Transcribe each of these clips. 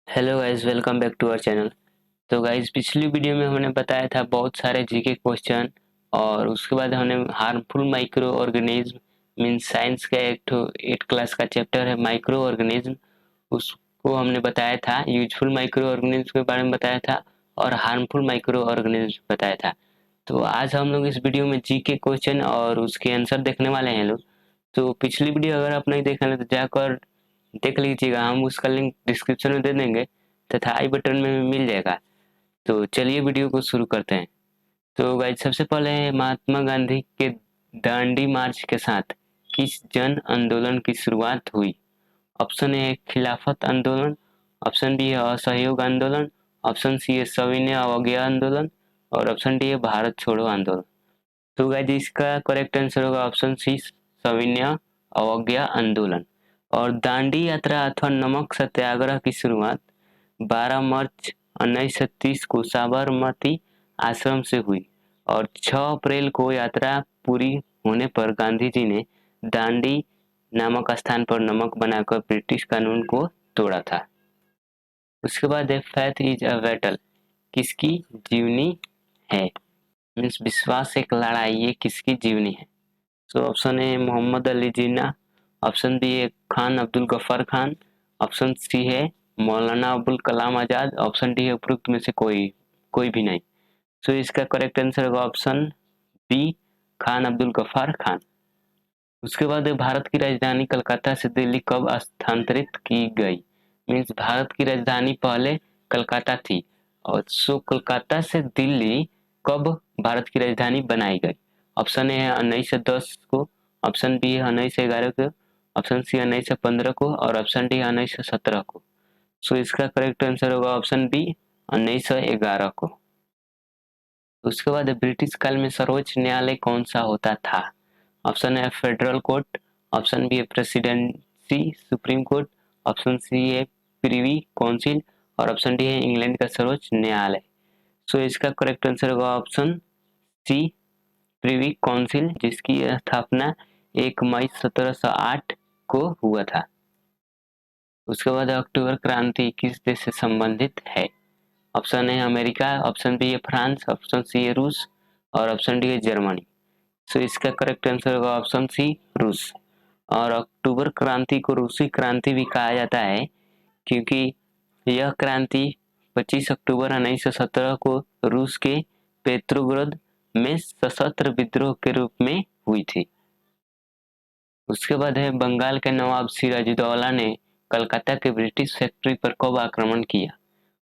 Hello guys, welcome back to our channel. तो guys, पिछली video में हमने बताया था बहुत सारे जीके क्वेश्चन और उसके बाद हमने harmful micro organism means science का एक 8 क्लास का चैप्टर है माइक्रो ऑर्गेनिज्म, उसको हमने बताया था। यूजफुल माइक्रो ऑर्गेनिज्म के बारे में बताया था और हार्मफुल माइक्रो ऑर्गेनिज्म बताया था। तो आज हम लोग इस वीडियो में जीके क्वेश्चन और उसके आंसर देखने वाले हैं लोग। तो पिछली वीडियो अगर आप नहीं देखे हैं तो जाकर देख लीजिएगा, हम उसका लिंक डिस्क्रिप्शन में दे देंगे तथा आई बटन में भी मिल जाएगा। तो चलिए वीडियो को शुरू करते हैं। तो गाइस, सबसे पहले महात्मा गांधी के दांडी मार्च के साथ किस जन आंदोलन की शुरुआत हुई? ऑप्शन ए है खिलाफत आंदोलन, ऑप्शन बी है असहयोग आंदोलन, ऑप्शन सी है सविनय अवज्ञा आंदोलन और ऑप्शन डी है भारत छोड़ो आंदोलन। तो गाइस, इसका करेक्ट आंसर होगा ऑप्शन सी, सविनय अवज्ञा आंदोलन। और दांडी यात्रा अथवा नमक सत्याग्रह की शुरुआत 12 मार्च 1930 को साबरमती आश्रम से हुई और 6 अप्रैल को यात्रा पूरी होने पर गांधी जी ने दांडी नामक स्थान पर नमक बनाकर ब्रिटिश कानून को तोड़ा था। उसके बाद है फैथ इज अ बैटल, किसकी जीवनी है? मीन्स विश्वास एक लड़ाई, ये किसकी जीवनी है? So option A Mohammad Ali Jinnah, option B है खान अब्दुल गफ्फार खान, ऑप्शन सी है मौलाना अबुल कलाम आजाद, ऑप्शन डी है उपरोक्त में से कोई कोई भी नहीं। सो इसका करेक्ट आंसर होगा ऑप्शन बी, खान अब्दुल गफ्फार खान। उसके बाद भारत की राजधानी कलकत्ता से दिल्ली कब स्थानांतरित की गई? मीन्स भारत की राजधानी पहले कलकत्ता थी और सो कलकत्ता से दिल्ली कब भारत की राजधानी बनाई गई? ऑप्शन ए है 1910 को, ऑप्शन बी है 1911 को, ऑप्शन सी 1915 को और ऑप्शन डी 1917 को। सो इसका करेक्ट आंसर होगा ऑप्शन बी, 1911 को। उसके बाद ब्रिटिश काल में सर्वोच्च न्यायालय कौन सा होता था? ऑप्शन है फेडरल कोर्ट, ऑप्शन बी है presidency supreme court, option C है प्रिवी काउंसिल और ऑप्शन डी है इंग्लैंड का सर्वोच्च न्यायालय। सो इसका करेक्ट आंसर होगा ऑप्शन सी, प्रिवी काउंसिल, जिसकी स्थापना 1 मई 1708 को हुआ था। उसके बाद अक्टूबर क्रांति किस देश से संबंधित है? ऑप्शन है अमेरिका, ऑप्शन बी है फ्रांस, ऑप्शन सी है रूस और ऑप्शन डी है जर्मनी। सो इसका करेक्ट आंसर होगा ऑप्शन सी, रूस। और अक्टूबर क्रांति को रूसी क्रांति भी कहा जाता है क्योंकि यह क्रांति 25 अक्टूबर 1917 को रूस के पेट्रोग्राद में सशस्त्र विद्रोह के रूप में हुई थी। उसके बाद है बंगाल के नवाब सिराजुद्दौला ने कलकत्ता के ब्रिटिश फैक्ट्री पर कब आक्रमण किया?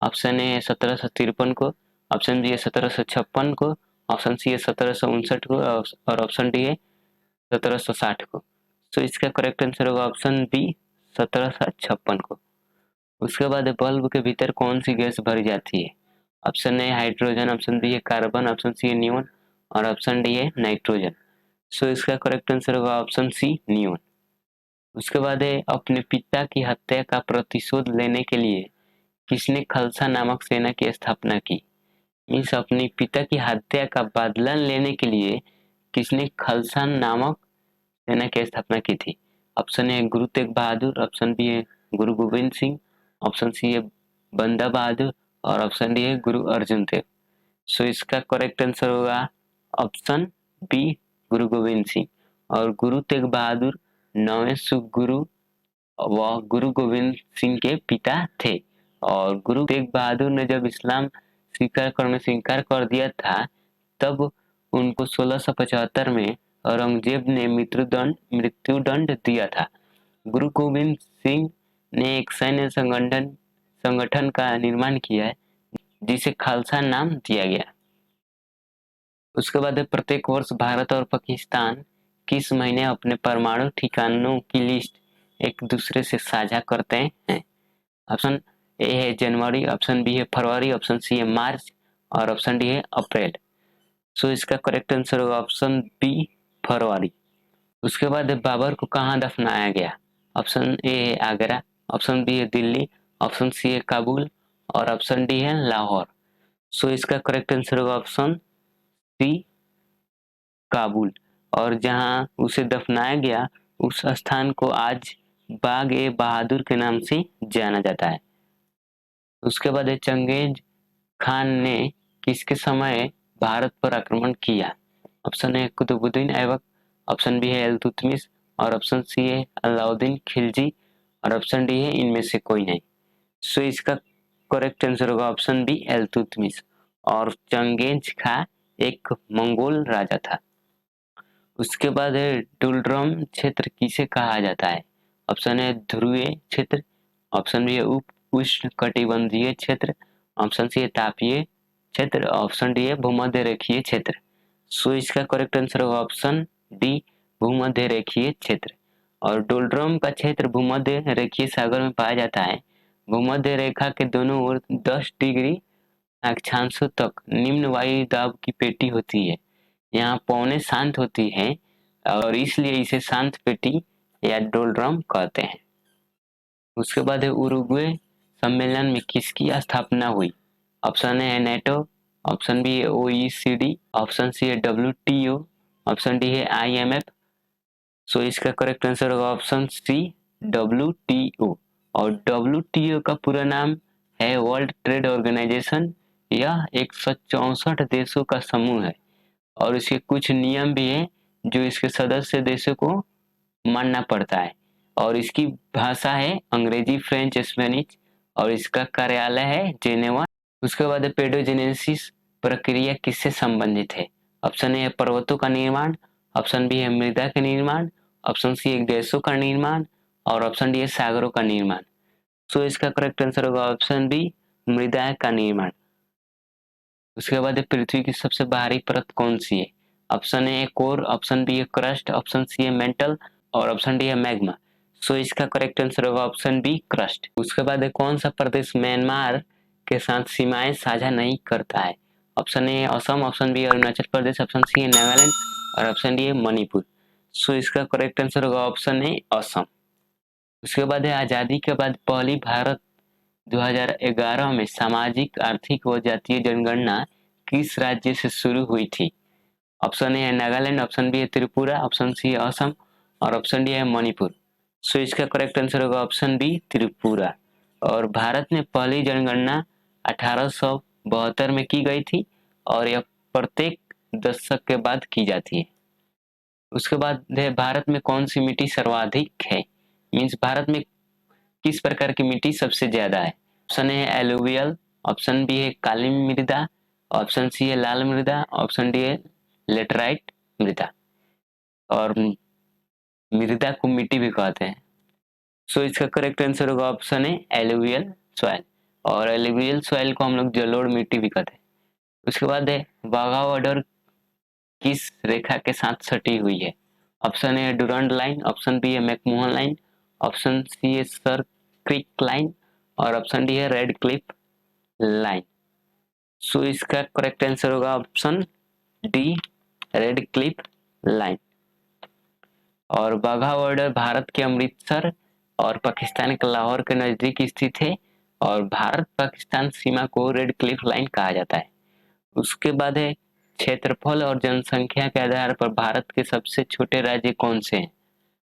ऑप्शन ए है 1753 को, ऑप्शन बी है 1756 को, ऑप्शन सी है 1759 को और ऑप्शन डी है 1760 को। तो इसका करेक्ट आंसर होगा ऑप्शन बी, 1756 को। उसके बाद बल्ब के भीतर कौन सी गैस भरी जाती है? Option A hydrogen, option B है कार्बन, ऑप्शन सी है नियोन और ऑप्शन डी है नाइट्रोजन। सो इसका करेक्ट आंसर होगा ऑप्शन सी, नियोन। उसके बाद है अपने पिता की हत्या का प्रतिशोध लेने के लिए किसने खालसा नामक सेना की स्थापना की? मीन्स अपने पिता की हत्या का बदला लेने के लिए किसने खालसा नामक सेना की स्थापना की थी? Option A Guru Tegh Bahadur, option B है गुरु गोविंद सिंह, ऑप्शन सी है बंदा बहादुर और ऑप्शन डी है गुरु अर्जुन देव। सो इसका करेक्ट आंसर होगा ऑप्शन बी, गुरु गोविंद सिंह। और गुरु तेग बहादुर 9वें सिख गुरु व गुरु गोविंद सिंह के पिता थे। और गुरु तेग बहादुर ने जब इस्लाम स्वीकार करने से इनकार कर दिया था तब उनको 1675 में औरंगजेब ने मृत्युदंड दिया था। गुरु गोविंद सिंह ने एक सैन्य संगठन संगठन का निर्माण किया है जिसे खालसा नाम दिया गया। उसके बाद प्रत्येक वर्ष भारत और पाकिस्तान किस महीने अपने परमाणु ठिकानों की लिस्ट एक दूसरे से साझा करते हैं? ऑप्शन ए है जनवरी, ऑप्शन बी है फरवरी, ऑप्शन सी है मार्च और ऑप्शन डी है अप्रैल। सो इसका करेक्ट आंसर होगा ऑप्शन बी, फरवरी। उसके बाद बाबर को कहाँ दफनाया गया? ऑप्शन ए है आगरा, ऑप्शन बी है दिल्ली, ऑप्शन सी है काबुल और ऑप्शन डी है लाहौर। सो इसका करेक्ट आंसर होगा ऑप्शन सी, काबुल। और जहां उसे दफनाया गया उस स्थान को आज बाग ए बहादुर के नाम से जाना जाता है। उसके बाद है चंगेज खान ने किसके समय भारत पर आक्रमण किया? Option A Qutubuddin Aibak, option B है इल्तुतमिश और ऑप्शन सी है अलाउद्दीन खिलजी और ऑप्शन डी है इनमें से कोई नहीं। सो इसका करेक्ट आंसर होगा ऑप्शन बी इल्तुतमिश। और चंगेज खान एक मंगोल राजा था। उसके बाद है डुलड्रम क्षेत्र किसे कहा जाता है? ऑप्शन ए ध्रुवीय क्षेत्र, ऑप्शन बी है उप उष्ण कटिबंधीय क्षेत्र, ऑप्शन सी है तापीय क्षेत्र, ऑप्शन डी है भूमध्य रेखीय क्षेत्र। सो इसका करेक्ट आंसर होगा ऑप्शन डी भूमध्य रेखीय क्षेत्र। और डोलड्रम का क्षेत्र भूमध्य रेखीय सागर में पाया जाता है। भूमध्य रेखा के दोनों ओर 10 डिग्री अक्षांशों तक निम्न वायु दाब की पेटी होती है। यहाँ पवनें शांत होती हैं और इसलिए इसे शांत पेटी या डोलड्रम कहते हैं। उसके बाद है उरुग्वे सम्मेलन में किसकी स्थापना हुई? ऑप्शन ए है नेटो, ऑप्शन बी है OECD, ऑप्शन सी है WTO, ऑप्शन डी है IMF। सो इसका करेक्ट आंसर होगा ऑप्शन सी WTO। और WTO का पूरा नाम है वर्ल्ड ट्रेड ऑर्गेनाइजेशन। यह 164 देशों का समूह है और इसके कुछ नियम भी हैं जो इसके सदस्य देशों को मानना पड़ता है। और इसकी भाषा है अंग्रेजी, फ्रेंच, स्पेनिश और इसका कार्यालय है जेनेवा। उसके बाद पेडोजेनेसिस प्रक्रिया किससे संबंधित है? ऑप्शन ए है पर्वतों का निर्माण, ऑप्शन बी है मृदा का निर्माण, ऑप्शन सी है गैसों का निर्माण और ऑप्शन डी है सागरों का निर्माण। सो इसका करेक्ट आंसर होगा ऑप्शन बी मृदा का निर्माण। उसके बाद पृथ्वी की सबसे बाहरी परत कौन सी है? Option A core, option B है क्रस्ट, ऑप्शन सी है मेंटल और ऑप्शन डी है मैग्मा। सो इसका करेक्ट आंसर होगा ऑप्शन बी क्रस्ट। उसके बाद कौन सा प्रदेश म्यांमार के साथ सीमाएं साझा नहीं करता है? Option A Assam, option B Arunachal Pradesh, option C है नागालैंड और ऑप्शन डी है मणिपुर। सो इसका करेक्ट आंसर होगा ऑप्शन ए असम। उसके बाद है आजादी के बाद पहली भारत 2011 में सामाजिक, आर्थिक व जातीय जनगणना किस राज्य से शुरू हुई थी? ऑप्शन ए है नागालैंड, ऑप्शन बी है त्रिपुरा, ऑप्शन सी है असम और ऑप्शन डी है मणिपुर। सो इसका करेक्ट आंसर होगा ऑप्शन बी त्रिपुरा। और भारत में पहली जनगणना 1872 में की गई थी और यह प्रत्येक दशक के बाद की जाती है। उसके बाद है भारत में कौन सी मिट्टी सर्वाधिक है? मीन्स भारत में किस प्रकार की मिट्टी सबसे ज्यादा है? ऑप्शन ए है एलुवियल, ऑप्शन बी है काली मृदा, ऑप्शन सी है लाल मृदा, ऑप्शन डी है लेटराइट मृदा। और मृदा को मिट्टी भी कहते हैं। सो इसका करेक्ट आंसर होगा ऑप्शन है एलुवियल सॉइल। और एलुवियल सॉइल को हम लोग जलोढ़ मिट्टी भी कहते हैं। उसके बाद है वाघा बॉर्डर किस रेखा के साथ सटी हुई है? Option A Durand line, option B है मैकमोहन लाइन, ऑप्शन सी है सर क्रिक लाइन और ऑप्शन डी है रेड क्लिफ लाइन। सो इसका करेक्ट आंसर होगा option D Radcliffe line. और वाघा बॉर्डर भारत के अमृतसर और पाकिस्तान के लाहौर के नजदीक स्थित है और भारत पाकिस्तान सीमा को रेड क्लिफ लाइन कहा जाता है। उसके बाद है क्षेत्रफल और जनसंख्या के आधार पर भारत के सबसे छोटे राज्य कौन से हैं?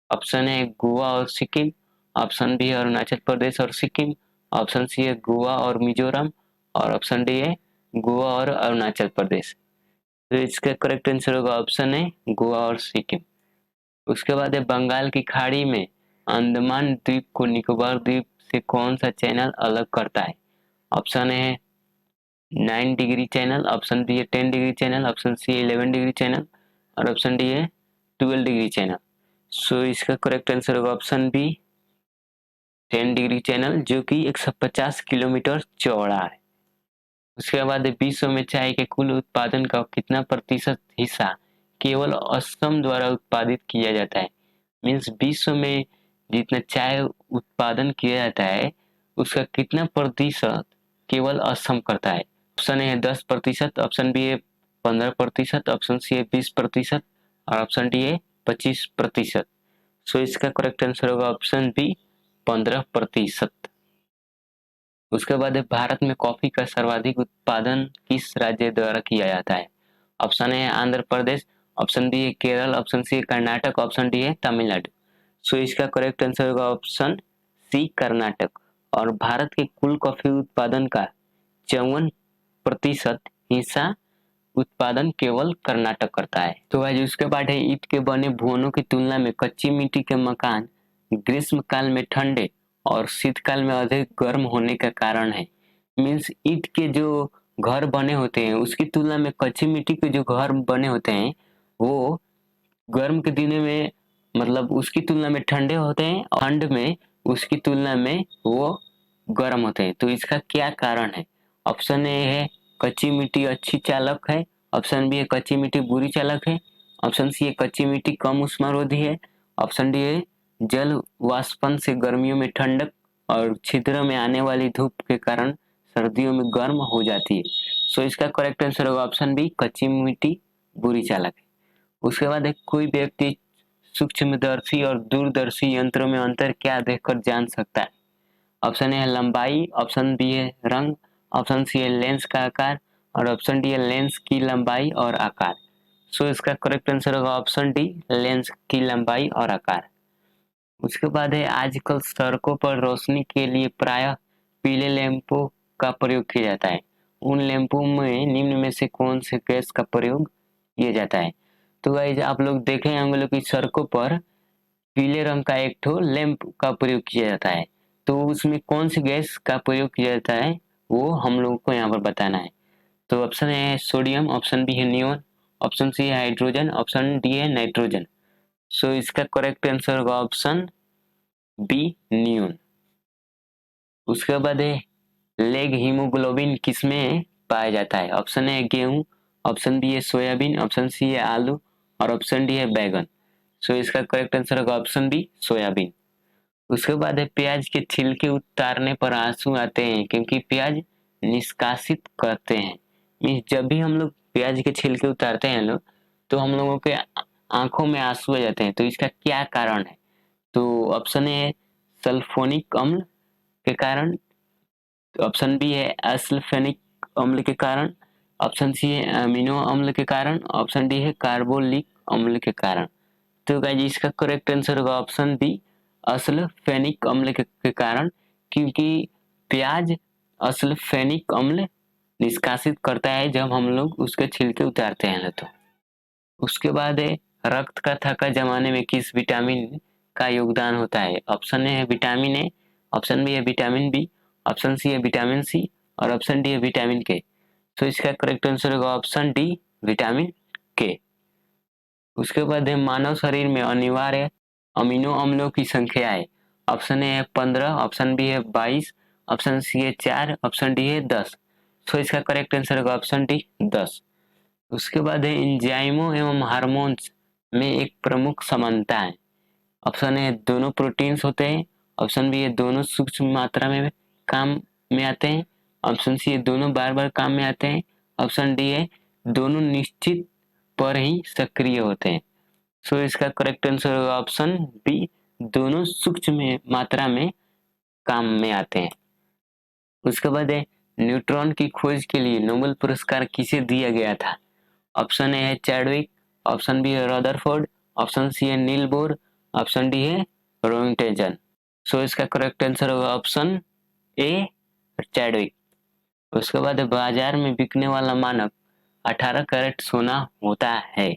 ऑप्शन है गोवा और सिक्किम, ऑप्शन बी है अरुणाचल प्रदेश और सिक्किम, ऑप्शन सी है गोवा और मिजोरम और ऑप्शन डी है गोवा और अरुणाचल प्रदेश। तो इसका करेक्ट आंसर होगा ऑप्शन है गोवा और सिक्किम। उसके बाद है बंगाल की खाड़ी में अंडमान द्वीप को निकोबार द्वीप से कौन सा चैनल अलग करता है? ऑप्शन है 9 डिग्री चैनल, ऑप्शन बी है 10 डिग्री चैनल, ऑप्शन सी है 11 डिग्री चैनल और ऑप्शन डी है 12 डिग्री चैनल। सो इसका करेक्ट आंसर होगा ऑप्शन बी 10 डिग्री चैनल, जो कि 150 किलोमीटर चौड़ा है। उसके बाद विश्व में चाय के कुल उत्पादन का कितना प्रतिशत हिस्सा केवल असम द्वारा उत्पादित किया जाता है? मीन्स विश्व में जितना चाय उत्पादन किया जाता है उसका कितना प्रतिशत केवल असम करता है? ऑप्शन ए है 10%, ऑप्शन बी है 15%, ऑप्शन सी है 20% और ऑप्शन डी है 25%। सो इसका करेक्ट आंसर होगा ऑप्शन बी 15%। उसके बाद भारत में कॉफी का सर्वाधिक उत्पादन किस राज्य द्वारा किया जाता है? ऑप्शन ए है आंध्र प्रदेश, ऑप्शन बी है केरल, ऑप्शन सी है कर्नाटक, ऑप्शन डी है तमिलनाडु। सो इसका करेक्ट आंसर होगा ऑप्शन सी कर्नाटक। और भारत के कुल कॉफी उत्पादन का 54% हिस्सा उत्पादन केवल कर्नाटक करता है। तो आज उसके बाद है ईंट के बने भवनों की तुलना में कच्ची मिट्टी के मकान ग्रीष्म काल में ठंडे और शीतकाल में अधिक गर्म होने का कारण है। मीन्स ईंट के जो घर बने होते हैं उसकी तुलना में कच्ची मिट्टी के जो घर बने होते हैं वो गर्म के दिनों में मतलब उसकी तुलना में ठंडे होते हैं और ठंड में उसकी तुलना में वो गर्म होते हैं। तो इसका क्या कारण है? ऑप्शन ए है कच्ची मिट्टी अच्छी चालक है, ऑप्शन बी है कच्ची मिट्टी बुरी चालक है, ऑप्शन सी है कच्ची मिट्टी कम उष्मारोधी है, ऑप्शन डी है जल वाष्पन से गर्मियों में ठंडक और छिद्र में आने वाली धूप के कारण सर्दियों में गर्म हो जाती है। सो इसका करेक्ट आंसर होगा ऑप्शन बी कच्ची मिट्टी बुरी चालक है। उसके बाद एक कोई व्यक्ति सूक्ष्मदर्शी और दूरदर्शी यंत्रों में अंतर क्या देखकर जान सकता है? ऑप्शन ए है लंबाई, ऑप्शन बी है रंग, ऑप्शन सी है लेंस का आकार और ऑप्शन डी है लेंस की लंबाई और आकार। सो इसका करेक्ट आंसर होगा ऑप्शन डी लेंस की लंबाई और आकार। उसके बाद है आजकल सड़कों पर रोशनी के लिए प्रायः पीले लैंपों का प्रयोग किया जाता है। उन लैंपों में निम्न में से कौन से गैस का प्रयोग किया जाता है? तो गाइस आप लोग देखे होंगे लोग कि सड़कों पर पीले रंग का एक ठो लैंप का प्रयोग किया जाता है। तो उसमें कौन सी गैस का प्रयोग किया जाता है वो हम लोगों को यहाँ पर बताना है। तो ऑप्शन ए है सोडियम, ऑप्शन बी है नियोन, ऑप्शन सी है हाइड्रोजन, ऑप्शन डी है नाइट्रोजन। सो इसका करेक्ट आंसर होगा ऑप्शन बी नियोन। उसके बाद है लेग हीमोग्लोबिन किसमें पाया जाता है? ऑप्शन ए गेहूं, ऑप्शन बी है सोयाबीन, ऑप्शन सी है आलू और ऑप्शन डी है बैगन। सो इसका करेक्ट आंसर होगा ऑप्शन बी सोयाबीन। उसके बाद है प्याज के छिलके उतारने पर आंसू आते हैं क्योंकि प्याज निष्कासित करते हैं। मीन्स जब भी हम लोग प्याज के छिलके उतारते हैं लोग तो हम लोगों के आंखों में आंसू आ जाते हैं। तो इसका क्या कारण है? तो ऑप्शन ए है सल्फोनिक अम्ल के कारण, ऑप्शन बी है एसल्फेनिक अम्ल के कारण, ऑप्शन सी है अमीनो अम्ल के कारण, ऑप्शन डी है कार्बोलिक अम्ल के कारण। तो गाइस इसका करेक्ट आंसर होगा ऑप्शन बी असल्फेनिक अम्ल के कारण, क्योंकि प्याज असल्फेनिक अम्ल निष्कासित करता है जब हम लोग उसके छिलके उतारते हैं तो। उसके बाद है रक्त का थक्का जमाने में किस विटामिन का योगदान होता है? ऑप्शन ए है विटामिन ए, ऑप्शन बी है विटामिन बी, ऑप्शन सी है विटामिन सी और ऑप्शन डी है विटामिन के। तो इसका करेक्ट आंसर होगा ऑप्शन डी विटामिन के। उसके बाद है मानव शरीर में अनिवार्य अमीनो अम्लों की संख्या है। ऑप्शन ए है 15, ऑप्शन बी है 22, ऑप्शन सी है 4, ऑप्शन डी है 10। तो इसका करेक्ट आंसर होगा ऑप्शन डी 10। उसके बाद है एंजाइमों एवं हार्मोन्स में एक प्रमुख समानता है। ऑप्शन ए दोनों प्रोटीन्स होते हैं, ऑप्शन बी है दोनों सूक्ष्म मात्रा में काम में आते हैं, ऑप्शन सी है दोनों बार बार काम में आते हैं, ऑप्शन डी है दोनों निश्चित पर ही सक्रिय होते हैं। सो इसका करेक्ट आंसर होगा ऑप्शन बी दोनों सूक्ष्म मात्रा में काम में आते हैं। उसके बाद है न्यूट्रॉन की खोज के लिए नोबेल पुरस्कार किसे दिया गया था? ऑप्शन ए है चैडविक, ऑप्शन बी है रदरफोर्ड, ऑप्शन सी है नील बोर, ऑप्शन डी है रोइंटेजन। सो इसका करेक्ट आंसर होगा ऑप्शन ए चैडविक। उसके बाद बाजार में बिकने वाला मानक 18 कैरेट सोना होता है।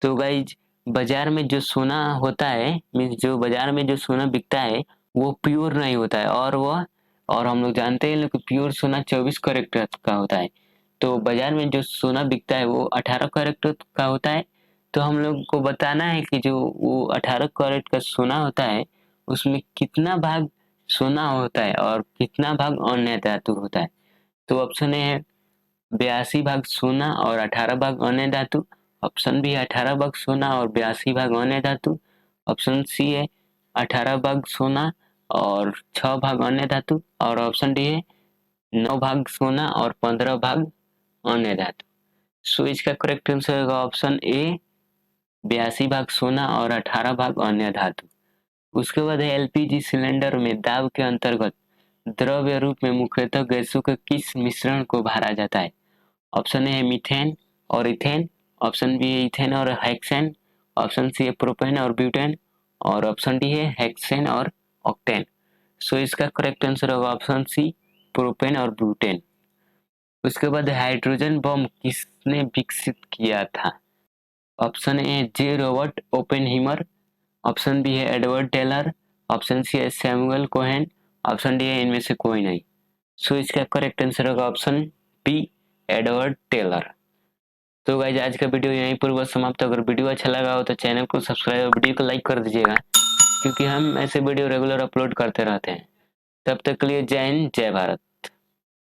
तो गाइज बाजार में जो सोना होता है मीन्स जो बाजार में जो सोना बिकता है वो प्योर नहीं होता है और हम लोग जानते हैं कि प्योर सोना 24 कैरेट का होता है। तो बाजार में जो सोना बिकता है वो 18 कैरेट का होता है। तो हम लोग को बताना है कि जो वो 18 कैरेट का सोना होता है उसमें कितना भाग सोना होता है और कितना भाग अन्य धातु होता है। तो ऑप्शन ए है 82 भाग सोना और 18 भाग अन्य धातु, ऑप्शन बी 18 भाग सोना और 82 भाग अन्य धातु, ऑप्शन सी है 18 भाग सोना और 6 भाग अन्य धातु और ऑप्शन डी है 9 भाग सोना और 15 भाग अन्य धातु। सो इसका करेक्ट आंसर होगा ऑप्शन ए 82 भाग सोना और 18 भाग अन्य धातु। उसके बाद है एलपीजी सिलेंडर में दाब के अंतर्गत द्रव्य रूप में मुख्यतः गैसों के किस मिश्रण को भरा जाता है? ऑप्शन ए है मीथेन और इथेन, ऑप्शन बी है इथेन और हेक्सेन, ऑप्शन सी है प्रोपेन और ब्यूटेन और ऑप्शन डी है हेक्सेन और ऑक्टेन। सो इसका करेक्ट आंसर होगा ऑप्शन सी, प्रोपेन और ब्यूटेन। उसके बाद हाइड्रोजन बम किसने विकसित किया था? Option A J Robert Oppenheimer, option B है एडवर्ड टेलर, ऑप्शन सी है सैमुअल कोहेन, ऑप्शन डी है इनमें से कोई नहीं। सो इसका करेक्ट आंसर होगा ऑप्शन बी, एडवर्ड टेलर। तो गाइस आज का वीडियो यहीं पर हुआ समाप्त। अगर वीडियो अच्छा लगा हो तो चैनल को सब्सक्राइब और वीडियो को लाइक कर दीजिएगा, क्योंकि हम ऐसे वीडियो रेगुलर अपलोड करते रहते हैं। तब तक के लिए जय हिंद, जय भारत।